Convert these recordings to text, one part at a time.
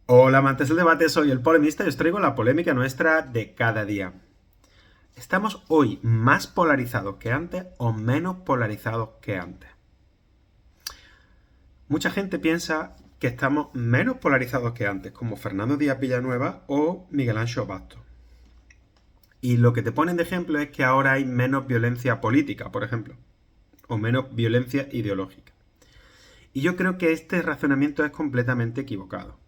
Hola amantes del debate, soy el polemista y os traigo la polémica nuestra de cada día. ¿Estamos hoy más polarizados que antes o menos polarizados que antes? Mucha gente piensa que estamos menos polarizados que antes, como Fernando Díaz Villanueva o Miguel Anxo Bastos. Y lo que te ponen de ejemplo es que ahora hay menos violencia política, por ejemplo, o menos violencia ideológica. Y yo creo que este razonamiento es completamente equivocado.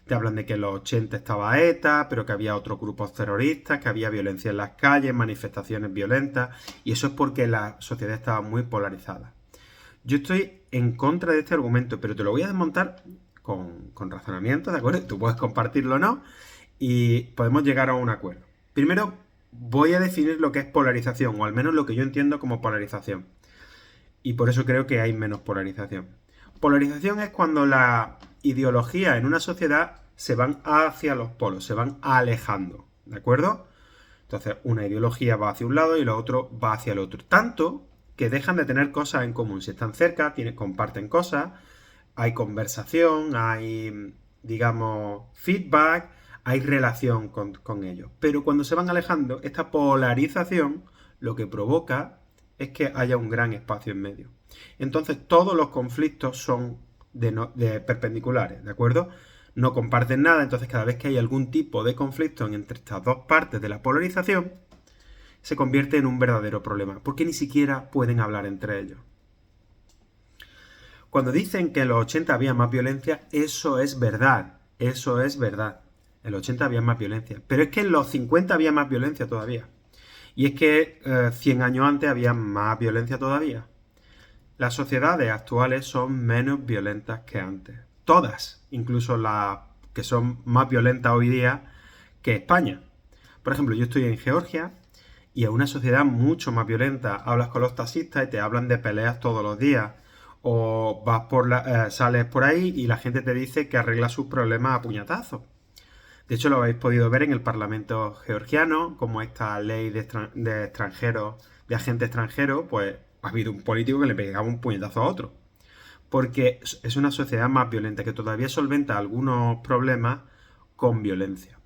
Te hablan de que en los 80 estaba ETA, pero que había otros grupos terroristas, que había violencia en las calles, manifestaciones violentas, y eso es porque la sociedad estaba muy polarizada. Yo estoy en contra de este argumento, pero te lo voy a desmontar con razonamiento, ¿de acuerdo? Tú puedes compartirlo o no, y podemos llegar a un acuerdo. Primero, voy a definir lo que es polarización, o al menos lo que yo entiendo como polarización. Y por eso creo que hay menos polarización. Polarización es cuando la ideología en una sociedad se van hacia los polos, se van alejando, ¿de acuerdo? Entonces, una ideología va hacia un lado y lo otro va hacia el otro. Tanto que dejan de tener cosas en común. Si están cerca, comparten cosas, hay conversación, hay, digamos, feedback, hay relación con ellos. Pero cuando se van alejando, esta polarización lo que provoca es que haya un gran espacio en medio. Entonces todos los conflictos son de perpendiculares, ¿de acuerdo? No comparten nada, entonces cada vez que hay algún tipo de conflicto entre estas dos partes de la polarización, se convierte en un verdadero problema, porque ni siquiera pueden hablar entre ellos. Cuando dicen que en los 80 había más violencia, eso es verdad, eso es verdad. En los 80 había más violencia, pero es que en los 50 había más violencia todavía. Y es que 100 años antes había más violencia todavía. Las sociedades actuales son menos violentas que antes. Todas, incluso las que son más violentas hoy día que España. Por ejemplo, yo estoy en Georgia y es una sociedad mucho más violenta. Hablas con los taxistas y te hablan de peleas todos los días. O sales por ahí y la gente te dice que arregla sus problemas a puñetazos. De hecho, lo habéis podido ver en el Parlamento georgiano, como esta ley de extranjeros, de agente extranjero, pues ha habido un político que le pegaba un puñetazo a otro. Porque es una sociedad más violenta que todavía solventa algunos problemas con violencia.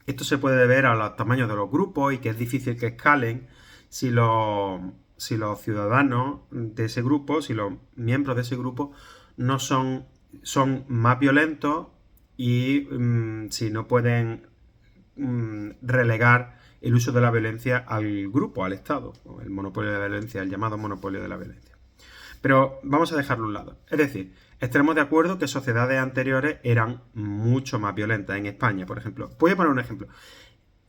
Esto se puede ver a los tamaños de los grupos y que es difícil que escalen si los ciudadanos de ese grupo, si los miembros de ese grupo no son más violentos y si no pueden relegar el uso de la violencia al grupo, al Estado, el monopolio de la violencia, el llamado monopolio de la violencia. Pero vamos a dejarlo a un lado. Es decir, estaremos de acuerdo que sociedades anteriores eran mucho más violentas. En España, por ejemplo. Voy a poner un ejemplo.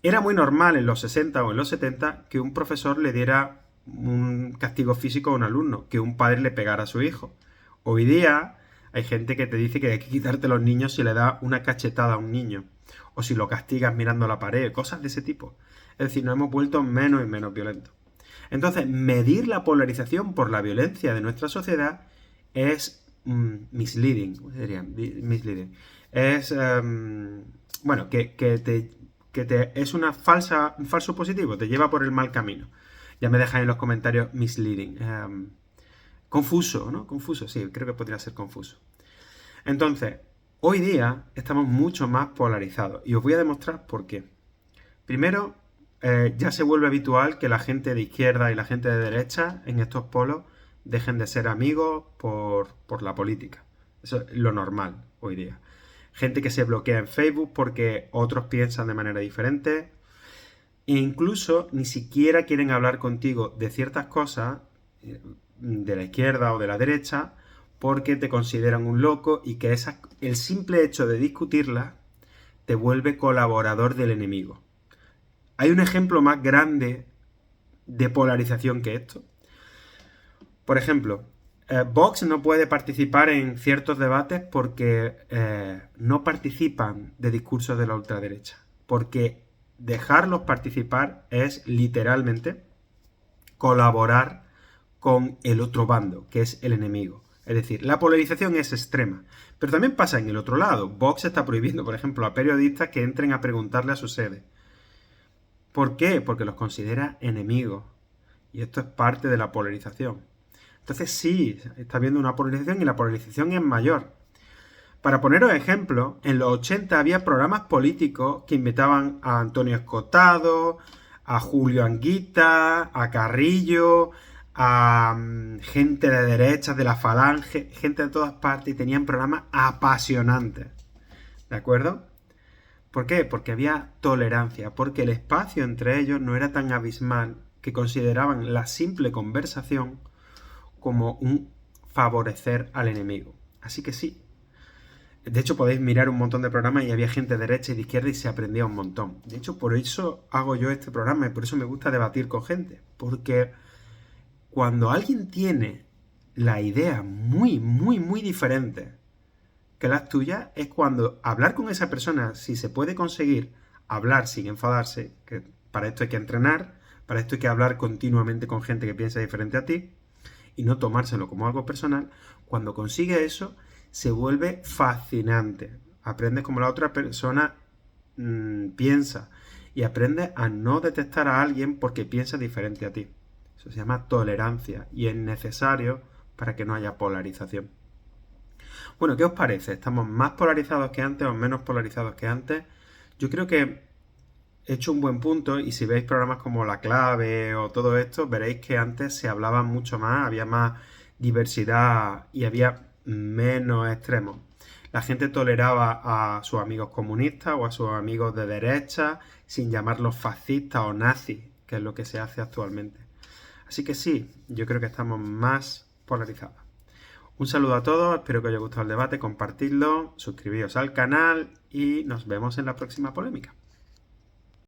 Era muy normal en los 60 o en los 70 que un profesor le diera un castigo físico a un alumno, que un padre le pegara a su hijo. Hoy día hay gente que te dice que hay que quitarte los niños si le da una cachetada a un niño, o si lo castigas mirando a la pared, cosas de ese tipo. Es decir, nos hemos vuelto menos y menos violentos. Entonces, medir la polarización por la violencia de nuestra sociedad es misleading. ¿Cómo sería? Misleading. Es, bueno, es un falso positivo, te lleva por el mal camino. Ya me dejáis en los comentarios misleading. Confuso, ¿no? Confuso, sí, creo que podría ser confuso. Entonces, hoy día estamos mucho más polarizados y os voy a demostrar por qué. Primero, ya se vuelve habitual que la gente de izquierda y la gente de derecha en estos polos dejen de ser amigos por la política. Eso es lo normal hoy día. Gente que se bloquea en Facebook porque otros piensan de manera diferente. E incluso ni siquiera quieren hablar contigo de ciertas cosas de la izquierda o de la derecha porque te consideran un loco y que el simple hecho de discutirlas te vuelve colaborador del enemigo. ¿Hay un ejemplo más grande de polarización que esto? Por ejemplo, Vox no puede participar en ciertos debates porque no participan de discursos de la ultraderecha. Porque dejarlos participar es literalmente colaborar con el otro bando, que es el enemigo. Es decir, la polarización es extrema. Pero también pasa en el otro lado. Vox está prohibiendo, por ejemplo, a periodistas que entren a preguntarle a su sede. ¿Por qué? Porque los considera enemigos. Y esto es parte de la polarización. Entonces sí, está habiendo una polarización y la polarización es mayor. Para poneros ejemplos, en los 80 había programas políticos que invitaban a Antonio Escotado, a Julio Anguita, a Carrillo, a gente de derechas, de la Falange, gente de todas partes, y tenían programas apasionantes. ¿De acuerdo? ¿Por qué? Porque había tolerancia, porque el espacio entre ellos no era tan abismal que consideraban la simple conversación como un favorecer al enemigo. Así que sí. De hecho, podéis mirar un montón de programas y había gente de derecha y de izquierda y se aprendía un montón. De hecho, por eso hago yo este programa y por eso me gusta debatir con gente. Porque cuando alguien tiene la idea muy, muy, muy diferente que las tuyas, es cuando hablar con esa persona, si se puede conseguir hablar sin enfadarse, que para esto hay que entrenar, para esto hay que hablar continuamente con gente que piensa diferente a ti y no tomárselo como algo personal, cuando consigue eso, se vuelve fascinante. Aprendes como la otra persona piensa y aprendes a no detestar a alguien porque piensa diferente a ti. Eso se llama tolerancia y es necesario para que no haya polarización. Bueno, ¿qué os parece? ¿Estamos más polarizados que antes o menos polarizados que antes? Yo creo que he hecho un buen punto y si veis programas como La Clave o todo esto, veréis que antes se hablaba mucho más, había más diversidad y había menos extremos. La gente toleraba a sus amigos comunistas o a sus amigos de derecha sin llamarlos fascistas o nazis, que es lo que se hace actualmente. Así que sí, yo creo que estamos más polarizados. Un saludo a todos, espero que os haya gustado el debate, compartidlo, suscribíos al canal y nos vemos en la próxima polémica.